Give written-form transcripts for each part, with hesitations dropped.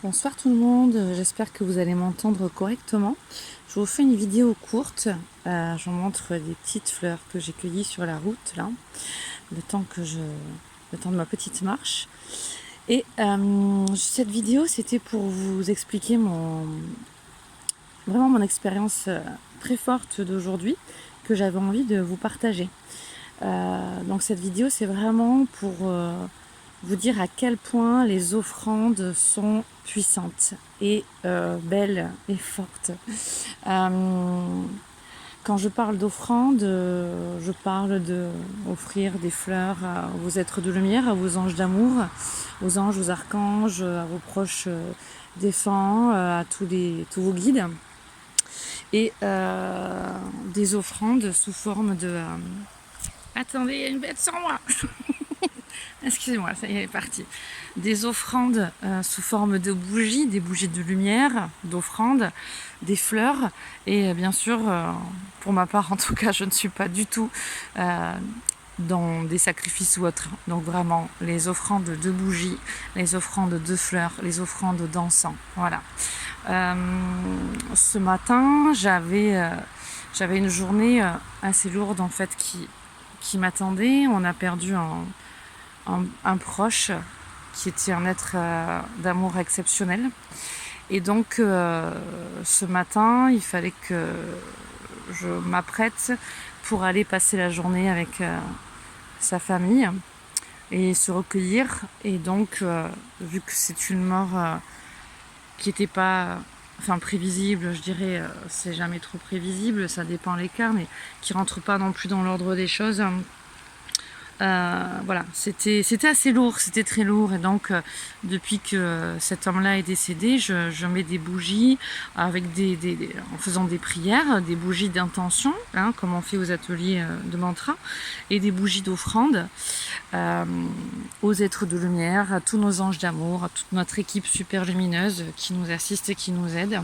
Bonsoir tout le monde, j'espère que vous allez m'entendre correctement. Je vous fais une vidéo courte, je vous montre des petites fleurs que j'ai cueillies sur la route là, le temps de ma petite marche. Et cette vidéo c'était pour vous expliquer vraiment mon expérience très forte d'aujourd'hui que j'avais envie de vous partager. Donc cette vidéo c'est vraiment pour vous dire à quel point les offrandes sont puissantes et belles et fortes. Quand je parle d'offrandes, je parle d'offrir des fleurs à vos êtres de lumière, à vos anges d'amour, aux anges, aux archanges, à vos proches défunts, à tous vos guides. Et des offrandes sous forme de... Attendez, il y a une bête sur moi. Excusez-moi, ça y est, elle est partie. Des offrandes sous forme de bougies, des bougies de lumière, d'offrandes, des fleurs. Et bien sûr, pour ma part, en tout cas, je ne suis pas du tout dans des sacrifices ou autres. Donc vraiment, les offrandes de bougies, les offrandes de fleurs, les offrandes d'encens. Voilà. Ce matin, j'avais une journée assez lourde en fait qui m'attendait. On a perdu un proche qui était un être d'amour exceptionnel. Et donc ce matin, il fallait que je m'apprête pour aller passer la journée avec sa famille et se recueillir. Et donc, vu que c'est une mort qui n'était pas... prévisible, je dirais, c'est jamais trop prévisible, ça dépend les cas, mais qui rentre pas non plus dans l'ordre des choses. Voilà, c'était assez lourd, c'était très lourd. Et donc, depuis que cet homme-là est décédé, je mets des bougies avec en faisant des prières, des bougies d'intention, hein, comme on fait aux ateliers de mantra, et des bougies d'offrande aux êtres de lumière, à tous nos anges d'amour, à toute notre équipe super lumineuse qui nous assiste et qui nous aide,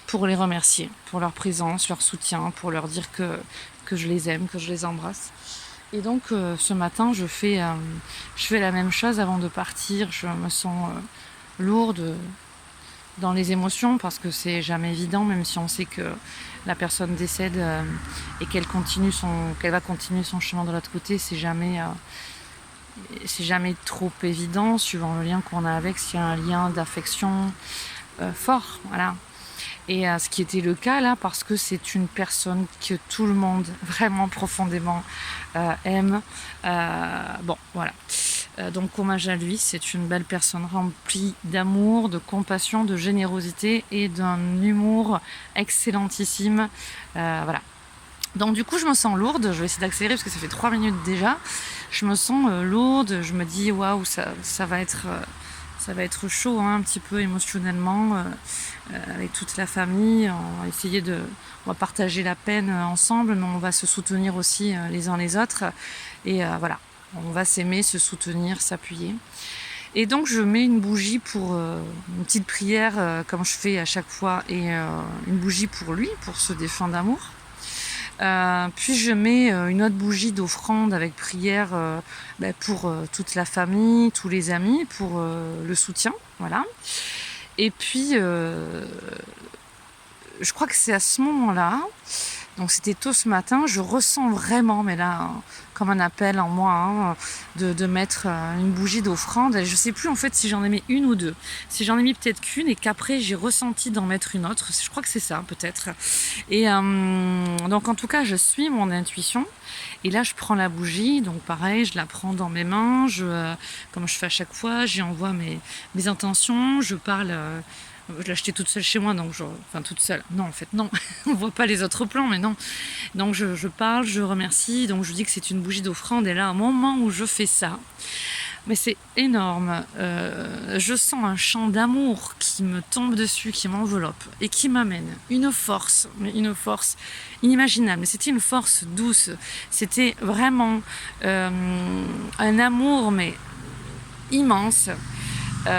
pour les remercier, pour leur présence, leur soutien, pour leur dire que je les aime, que je les embrasse. Et donc ce matin, je fais la même chose avant de partir. Je me sens lourde dans les émotions parce que c'est jamais évident, même si on sait que la personne décède et qu'elle va continuer son chemin de l'autre côté, c'est jamais trop évident suivant le lien qu'on a avec, s'il y a un lien d'affection fort, voilà. Et ce qui était le cas là, parce que c'est une personne que tout le monde vraiment profondément aime. Bon, voilà. Donc hommage à lui, c'est une belle personne remplie d'amour, de compassion, de générosité et d'un humour excellentissime. Voilà. Donc du coup, je me sens lourde. Je vais essayer d'accélérer parce que ça fait 3 minutes déjà. Je me sens lourde. Je me dis, waouh, ça va être chaud, hein, un petit peu émotionnellement, avec toute la famille. On va partager la peine ensemble, mais on va se soutenir aussi les uns les autres. Et voilà, on va s'aimer, se soutenir, s'appuyer. Et donc je mets une bougie pour une petite prière, comme je fais à chaque fois, et une bougie pour lui, pour ce défunt d'amour. Puis je mets une autre bougie d'offrande avec prière pour toute la famille, tous les amis, pour le soutien, voilà. Et puis je crois que c'est à ce moment-là, donc c'était tôt ce matin, je ressens vraiment, mais là, comme un appel en moi, hein, de mettre une bougie d'offrande. Et je sais plus en fait si j'en ai mis une ou deux. Si j'en ai mis peut-être qu'une et qu'après j'ai ressenti d'en mettre une autre. Je crois que c'est ça peut-être. Et donc en tout cas, je suis mon intuition. Et là, je prends la bougie, donc pareil, je la prends dans mes mains, comme je fais à chaque fois, j'y envoie mes intentions, je parle... je l'ai acheté toute seule chez moi, donc toute seule. Non, en fait, non. On voit pas les autres plans, mais non. Donc je parle, je remercie, donc je dis que c'est une bougie d'offrande. Et là, au moment où je fais ça, mais c'est énorme. Je sens un champ d'amour qui me tombe dessus, qui m'enveloppe et qui m'amène une force inimaginable. Mais c'était une force douce. C'était vraiment un amour, mais immense,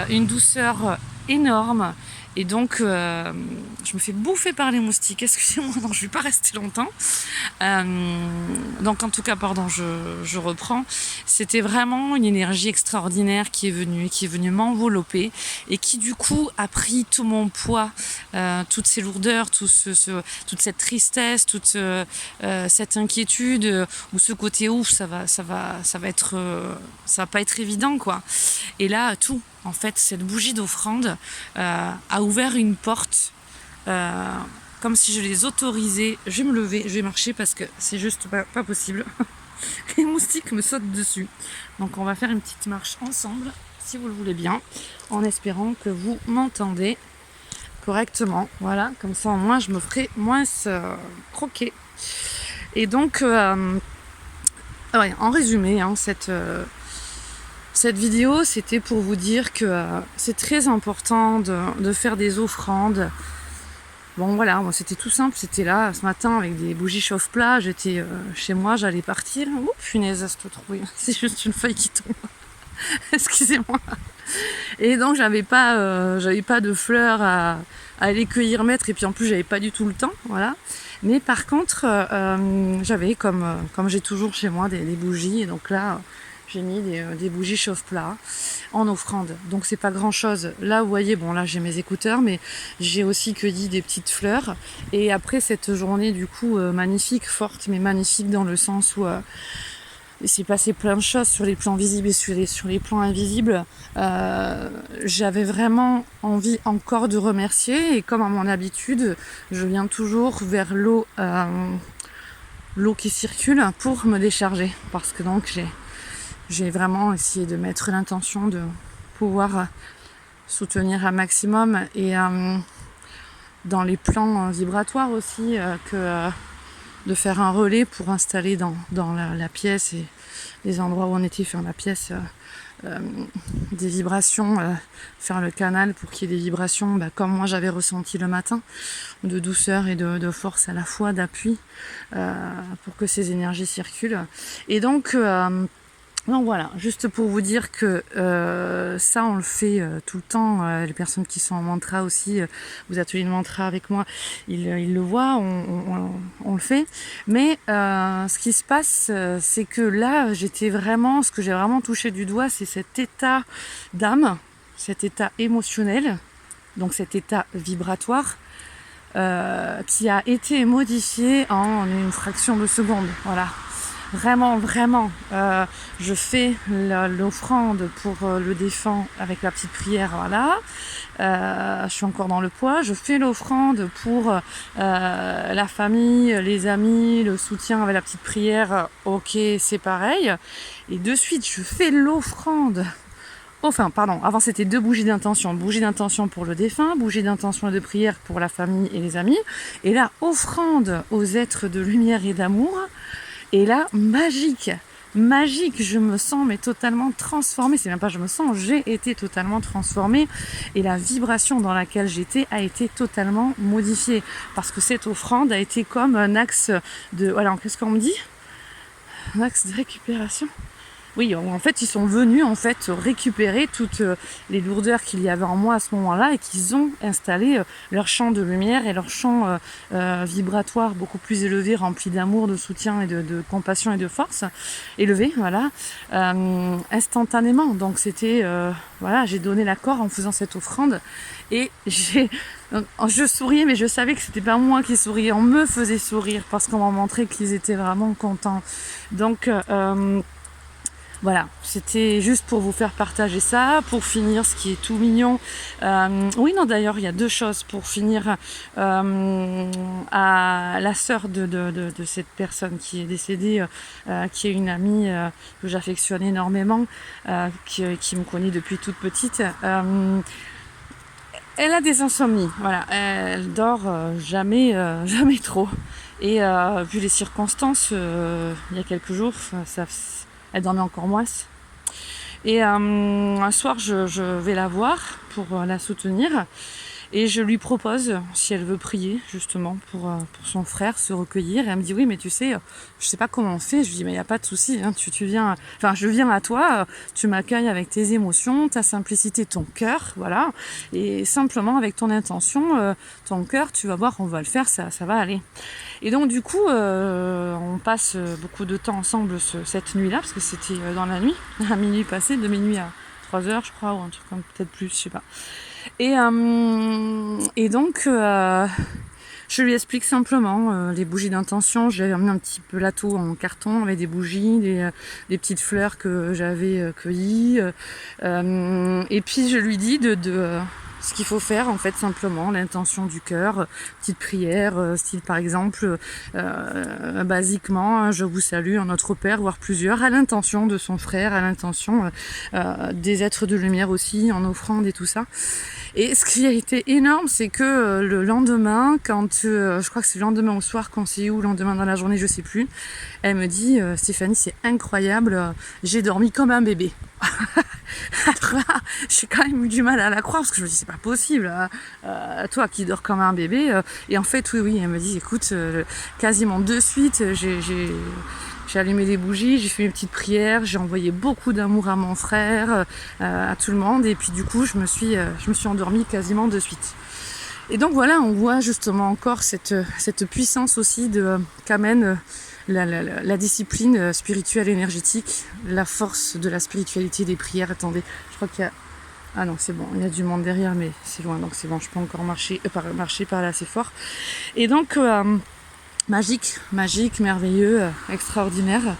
une douceur énorme. Et donc, je me fais bouffer par les moustiques. Excusez-moi, non, je ne vais pas rester longtemps. Donc, en tout cas, pardon, je reprends. C'était vraiment une énergie extraordinaire qui est venue m'envelopper et qui, du coup, a pris tout mon poids, toutes ces lourdeurs, toute cette tristesse, toute cette inquiétude ou ce côté ouf, ça va pas être évident, quoi. Et là, tout. En fait, cette bougie d'offrande a ouvert une porte, comme si je les autorisais. Je vais me lever, je vais marcher parce que c'est juste pas possible. Les moustiques me sautent dessus. Donc on va faire une petite marche ensemble, si vous le voulez bien, en espérant que vous m'entendez correctement. Voilà, comme ça au moins je me ferai moins croquer. Et donc, ouais, en résumé, hein, cette vidéo, c'était pour vous dire que c'est très important de faire des offrandes. Bon voilà, moi c'était tout simple, c'était là ce matin avec des bougies chauffe-plat, j'étais chez moi, j'allais partir. Ouh, punaise, cette trouille, c'est juste une feuille qui tombe. Excusez-moi. Et donc j'avais pas de fleurs à aller cueillir, mettre, et puis en plus j'avais pas du tout le temps, voilà. Mais par contre, j'avais comme j'ai toujours chez moi des bougies, et donc là j'ai mis des bougies chauffe-plat en offrande. Donc c'est pas grand chose. Là vous voyez, bon là j'ai mes écouteurs, mais j'ai aussi cueilli des petites fleurs. Et après cette journée du coup magnifique, forte, mais magnifique dans le sens où il s'est passé plein de choses sur les plans visibles et sur les plans invisibles. J'avais vraiment envie encore de remercier, et comme à mon habitude, je viens toujours vers l'eau qui circule pour me décharger, parce que donc j'ai vraiment essayé de mettre l'intention de pouvoir soutenir un maximum, et dans les plans vibratoires aussi, de faire un relais pour installer dans la pièce et les endroits où on était, faire la pièce, des vibrations, faire le canal pour qu'il y ait des vibrations, comme moi j'avais ressenti le matin, de douceur et de force à la fois, d'appui, pour que ces énergies circulent. Et donc voilà, juste pour vous dire que ça on le fait tout le temps. Les personnes qui sont en mantra aussi, aux ateliers de mantra avec moi, ils le voient, on le fait. Mais ce qui se passe, c'est que là, ce que j'ai vraiment touché du doigt, c'est cet état d'âme, cet état émotionnel, donc cet état vibratoire, qui a été modifié en une fraction de seconde. Voilà. Vraiment, je fais l'offrande pour le défunt avec la petite prière, voilà. Je suis encore dans le poids. Je fais l'offrande pour la famille, les amis, le soutien avec la petite prière, ok, c'est pareil. Et de suite, je fais l'offrande. Enfin, pardon, avant c'était 2 bougies d'intention. Bougie d'intention pour le défunt, bougie d'intention et de prière pour la famille et les amis. Et là, offrande aux êtres de lumière et d'amour. Et là, magique, je me sens mais totalement transformée. C'est même pas je me sens, j'ai été totalement transformée. Et la vibration dans laquelle j'étais a été totalement modifiée. Parce que cette offrande a été comme un axe de... Voilà, qu'est-ce qu'on me dit ? Un axe de récupération. Oui, en fait, ils sont venus récupérer toutes les lourdeurs qu'il y avait en moi à ce moment-là, et qu'ils ont installé leur champ de lumière et leur champ vibratoire beaucoup plus élevé, rempli d'amour, de soutien et de compassion et de force, élevé, voilà, instantanément. Donc c'était, j'ai donné l'accord en faisant cette offrande, et je souriais, mais je savais que c'était pas moi qui souriais, on me faisait sourire parce qu'on m'a montré qu'ils étaient vraiment contents. Donc voilà, c'était juste pour vous faire partager ça, pour finir, ce qui est tout mignon. D'ailleurs, il y a 2 choses pour finir. À la sœur de cette personne qui est décédée, qui est une amie que j'affectionne énormément, qui me connaît depuis toute petite. Elle a des insomnies, voilà. Elle dort jamais trop. Et vu les circonstances, il y a quelques jours, elle dormait encore moins. Et un soir, je vais la voir pour la soutenir. Et je lui propose si elle veut prier justement pour son frère, se recueillir. Et elle me dit oui, mais tu sais, je sais pas comment on fait. Je lui dis mais il n'y a pas de souci, hein, tu viens, enfin je viens à toi, tu m'accueilles avec tes émotions, ta simplicité, ton cœur, voilà. Et simplement avec ton intention, ton cœur, tu vas voir, on va le faire, ça va aller. Et donc du coup, on passe beaucoup de temps ensemble cette nuit-là, parce que c'était dans la nuit, à minuit passé, de minuit à 3h je crois, ou un truc comme peut-être plus, je sais pas. Et donc, je lui explique simplement les bougies d'intention. J'avais amené un petit plateau en carton avec des bougies, des petites fleurs que j'avais cueillies. Et puis je lui dis de ce qu'il faut faire en fait simplement, l'intention du cœur, petite prière, style par exemple, basiquement, je vous salue en notre Père, voire plusieurs, à l'intention de son frère, à l'intention des êtres de lumière aussi, en offrande et tout ça. Et ce qui a été énorme, c'est que le lendemain, quand je crois que c'est le lendemain au soir, quand c'est où, le lendemain dans la journée, je sais plus, elle me dit Stéphanie, c'est incroyable, j'ai dormi comme un bébé. Alors là, j'ai quand même eu du mal à la croire parce que je me dis c'est pas possible, toi qui dors comme un bébé. Et en fait, oui, elle me dit écoute, quasiment de suite, j'ai allumé des bougies, j'ai fait mes petites prières, j'ai envoyé beaucoup d'amour à mon frère, à tout le monde, et puis du coup je me suis endormie quasiment de suite. Et donc voilà, on voit justement encore cette puissance aussi qu'amène la discipline spirituelle énergétique, la force de la spiritualité des prières. Attendez, je crois qu'il y a... Ah non, c'est bon, il y a du monde derrière, mais c'est loin, donc c'est bon, je peux encore marcher par là assez fort. Et donc... magique, merveilleux, extraordinaire.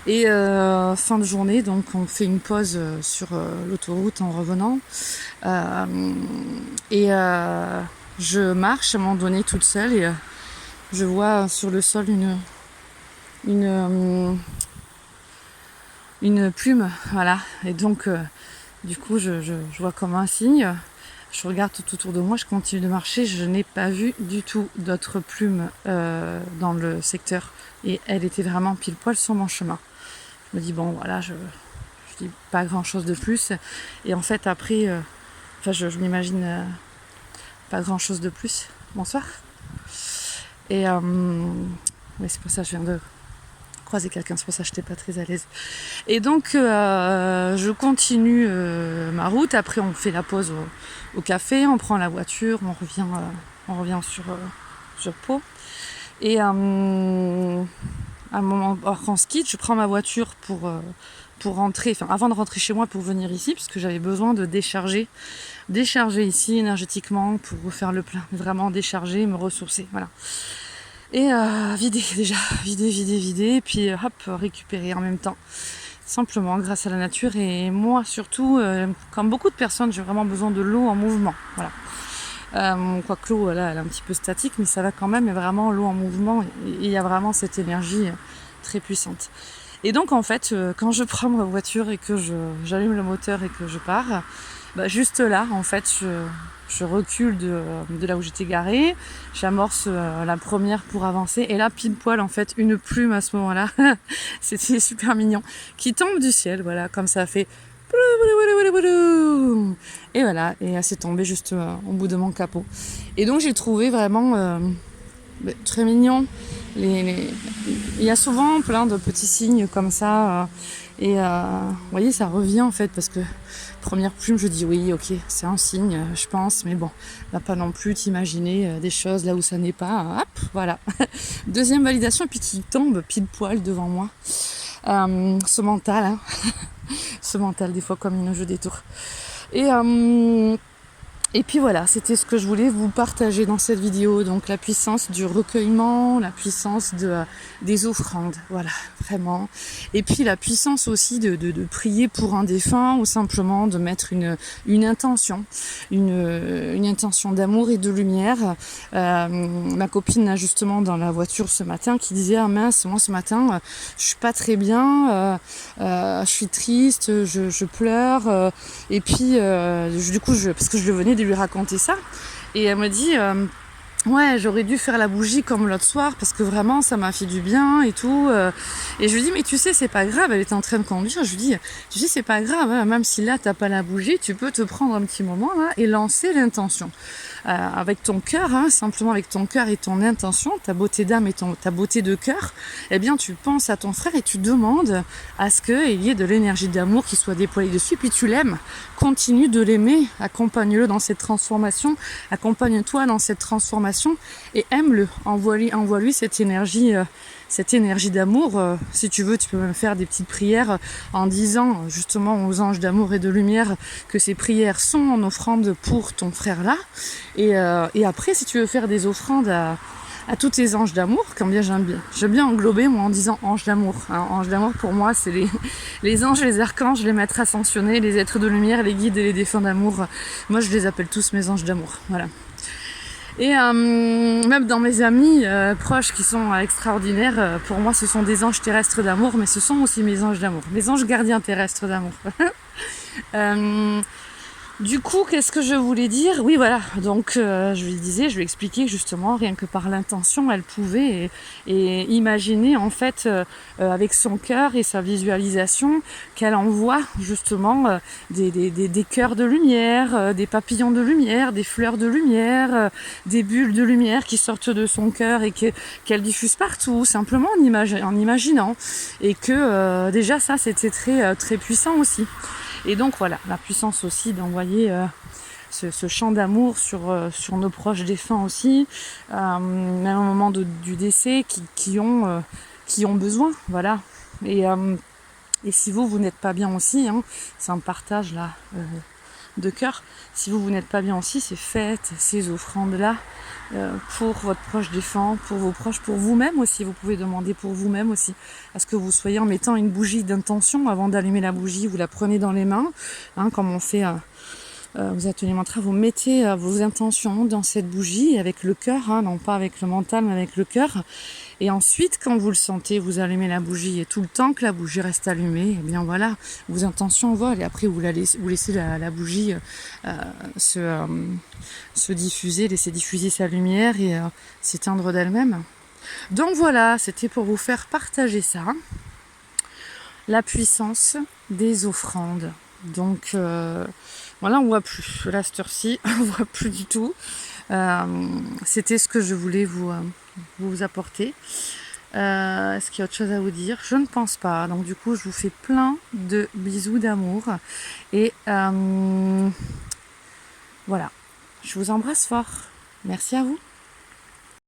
Et fin de journée, donc on fait une pause sur l'autoroute en revenant. Je marche à un moment donné toute seule et je vois sur le sol une plume, voilà. Et donc du coup je vois comme un signe. Je regarde tout autour de moi, je continue de marcher, je n'ai pas vu du tout d'autres plumes dans le secteur. Et elle était vraiment pile poil sur mon chemin. Je me dis, bon voilà, je dis pas grand chose de plus. Et en fait après, je m'imagine pas grand chose de plus. Bonsoir. Et c'est pour ça que je viens de croiser quelqu'un, c'est pour ça que je n'étais pas très à l'aise. Et donc je continue ma route. Après on fait la pause au café, on prend la voiture, on revient sur Pau. Et à un moment, quand on se quitte, je prends ma voiture pour rentrer, enfin avant de rentrer chez moi pour venir ici, parce que j'avais besoin de décharger ici énergétiquement pour faire le plein, vraiment décharger, me ressourcer, voilà. Et vider, et puis hop, récupérer en même temps, simplement grâce à la nature. Et moi surtout, comme beaucoup de personnes, j'ai vraiment besoin de l'eau en mouvement, voilà. Quoique l'eau, là, elle est un petit peu statique, mais ça va quand même, et vraiment l'eau en mouvement, il y a vraiment cette énergie très puissante. Et donc en fait, quand je prends ma voiture et que j'allume le moteur et que je pars, juste là, en fait, je recule de là où j'étais garée, j'amorce la première pour avancer, et là, pile poil, en fait, une plume à ce moment-là, c'était super mignon, qui tombe du ciel, voilà, comme ça fait... Et voilà, et elle s'est tombée juste au bout de mon capot. Et donc j'ai trouvé vraiment très mignon. Il y a souvent plein de petits signes comme ça. Vous voyez, ça revient en fait, parce que première plume, je dis oui, ok, c'est un signe, je pense, mais bon, on va pas non plus t'imaginer des choses là où ça n'est pas. Hop, voilà. Deuxième validation, et puis qui tombe pile poil devant moi. Ce mental, hein. Ce mental, des fois, comme il nous joue des tours. Et puis voilà, c'était ce que je voulais vous partager dans cette vidéo. Donc la puissance du recueillement, la puissance des offrandes, voilà, vraiment. Et puis la puissance aussi de prier pour un défunt, ou simplement de mettre une intention, une intention d'amour et de lumière. Ma copine a justement dans la voiture ce matin qui disait ah mince, moi ce matin je suis pas très bien, je suis triste, je pleure, et puis du coup parce que je venais de lui raconter ça, et elle me dit ouais, j'aurais dû faire la bougie comme l'autre soir parce que vraiment ça m'a fait du bien et tout. Et je lui dis mais tu sais c'est pas grave, elle était en train de conduire, je lui dis tu sais c'est pas grave, hein, même si là t'as pas la bougie, tu peux te prendre un petit moment là et lancer l'intention. avec ton cœur, hein, simplement avec ton cœur et ton intention, ta beauté d'âme et ta beauté de cœur, eh bien tu penses à ton frère et tu demandes à ce qu'il y ait de l'énergie d'amour qui soit déployée dessus, puis tu l'aimes, continue de l'aimer, accompagne-le dans cette transformation, accompagne-toi dans cette transformation et aime-le, envoie-lui cette énergie d'amour. Si tu veux, tu peux même faire des petites prières en disant justement aux anges d'amour et de lumière que ces prières sont en offrande pour ton frère là. Et après, si tu veux faire des offrandes à tous tes anges d'amour, comme bien j'aime bien englober moi en disant anges d'amour. Hein, anges d'amour pour moi c'est les anges, les archanges, les maîtres ascensionnés, les êtres de lumière, les guides et les défunts d'amour. Moi je les appelle tous mes anges d'amour. Voilà. Et même dans mes amis proches qui sont extraordinaires, pour moi ce sont des anges terrestres d'amour, mais ce sont aussi mes anges d'amour, mes anges gardiens terrestres d'amour. Du coup, qu'est-ce que je voulais dire? Oui, voilà, donc je lui expliquais justement, rien que par l'intention, elle pouvait et imaginer en fait avec son cœur et sa visualisation qu'elle envoie justement des cœurs de lumière, des papillons de lumière, des fleurs de lumière, des bulles de lumière qui sortent de son cœur et qu'elle diffuse partout, simplement en imaginant. Et que déjà ça, c'était très puissant aussi. Et donc voilà, la puissance aussi d'envoyer ce chant d'amour sur nos proches défunts aussi, même au moment du décès, qui ont besoin, voilà. Et si vous n'êtes pas bien aussi, hein, c'est un partage là de cœur, si vous n'êtes pas bien aussi, c'est faites ces offrandes-là pour votre proche défunt, pour vos proches, pour vous-même aussi. Vous pouvez demander pour vous-même aussi, à ce que vous soyez en mettant une bougie d'intention avant d'allumer la bougie, vous la prenez dans les mains, hein, comme on fait aux ateliers mantra, vous mettez vos intentions dans cette bougie avec le cœur, hein, non pas avec le mental mais avec le cœur. Et ensuite, quand vous le sentez, vous allumez la bougie et tout le temps que la bougie reste allumée, et bien voilà, vos intentions volent et après vous laissez la bougie se diffuser, laisser diffuser sa lumière et s'éteindre d'elle-même. Donc voilà, c'était pour vous faire partager ça, la puissance des offrandes. Donc voilà, on voit plus, là cette heure-ci, on voit plus du tout. C'était ce que je voulais vous apporter. Est-ce qu'il y a autre chose à vous dire? Je ne pense pas. Donc du coup, je vous fais plein de bisous d'amour. Et voilà, je vous embrasse fort. Merci à vous.